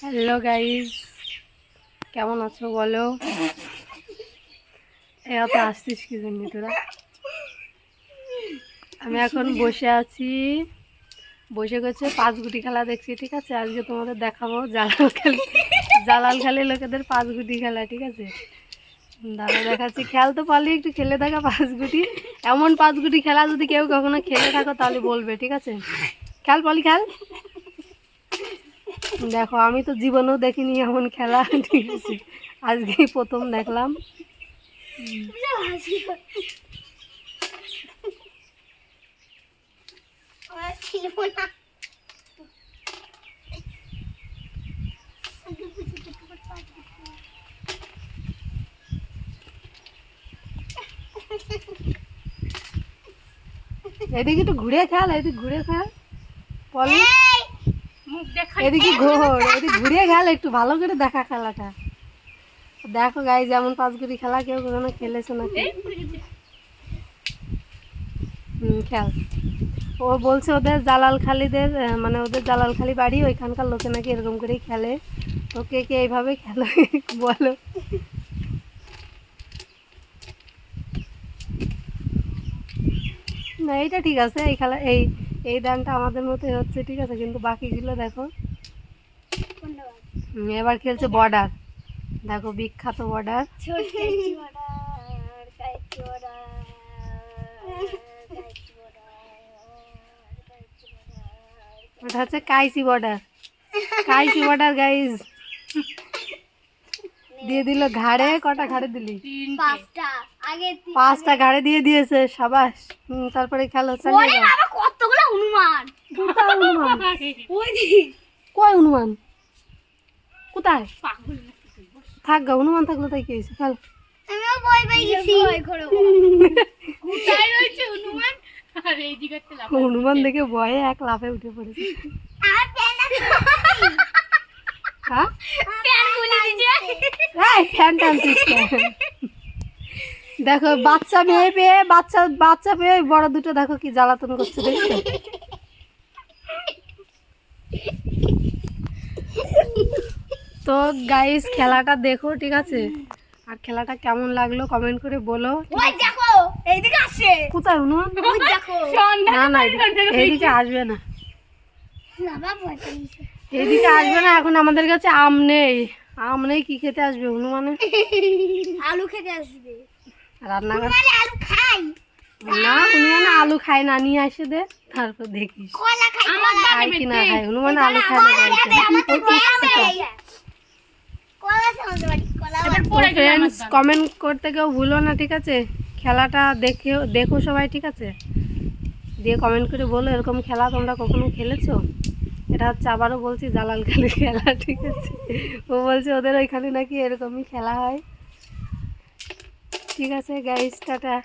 Hello guys, কেমন আছো বলো? এত আসছিস কি জন্য তোরা? আমি এখন বসে আছি, বসে করছে 5 গুটি খেলা দেখছি। ঠিক আছে, আজকে তোমাদের দেখাবো জালালখালি লোকেদের 5 গুটি খেলা। ঠিক আছে, দাঁড়া দেখাচ্ছি। খেল তো পারলি, একটু খেলে দেখা 5 গুটি। এমন 5 গুটি খেলা যদি কেউ কখনো খেলে থাকো তাহলে বলবে। ঠিক আছে, খেল পারলি, খেল। দেখো, আমি তো জীবনেও দেখিনি এমন খেলা। ঠিক আছে, আজকেই প্রথম দেখলাম। এদিকে একটু ঘুরে খেল, এদিকে ঘুরে খেল পলি, এদিকে ঘোর, এদিকে ঘুরে খেল, একটু ভালো করে দেখা খেলাটা। দেখো গাই, যেমন 5 গুটি খেলা কেউ কখনো খেলেছো নাকি? খেল। ও বলছে ওদের জালালখালিদের, মানে ওদের জালালখালি বাড়ি, ওইখানকার লোকে নাকি এরকম করেই খেলে। তো কে কে এইভাবে খেলে বলো। না, এইটা ঠিক আছে, এই খেলা এই দানটা আমাদের মতোই হচ্ছে। ঠিক আছে, কিন্তু বাকিগুলো দেখো। এবার খেলছে বর্ডার। দেখো, বিখ্যাত বর্ডার। ওটা হচ্ছে কাইসি বর্ডার। কাইসি border guys. দিয়ে দিল ঘাড়ে। কটা ঘাড়ে দিলি? 5টা ঘাড়ে দিয়ে দিয়েছে, সাবাস। তারপরে খেলো চালিয়ে যাও। কতগুলো হনুমান, কয় হনুমান? কোথায়? থাক গা, হনুমান থাকলে তাই কি হয়েছে? খেল। হনুমান দেখে ভয়ে এক লাফে উঠে পড়েছে। দেখো, বাচ্চা মেয়ে পেয়ে, বাচ্চা পেয়ে বড় দুটো দেখো কি জ্বালাতন করছে, দেখছো? তো গাইস, খেলাটা দেখো। ঠিক আছে, আর খেলাটা কেমন লাগলো কমেন্ট করে বলো। কোথায় হনুমান? না না, এইদিকে আসবে না, এইদিকে আসবে না। এখন আমাদের কাছে আম নেই। আম নেই, কি খেতে আসবে হনুমানে? আলু খেতে আসবে। রান্নাঘর না, হনুমান আলু খায় না। নিয়ে আসে দে, তারপর দেখিস খায় কি না খায়। হনুমান আলু খায় না। ফ্রেন্ডস, কমেন্ট করতে কেউ ভুলো না। ঠিক আছে, খেলাটা দেখো সবাই। ঠিক আছে, দিয়ে কমেন্ট করে বলো এরকম খেলা তোমরা কখনো খেলেছো। এটা হচ্ছে, আবারও বলছি, জালালখালি খেলা। ঠিক আছে, ও বলছে ওদের ওইখানে নাকি এরকমই খেলা হয়। ঠিক আছে গাইস, টাটা।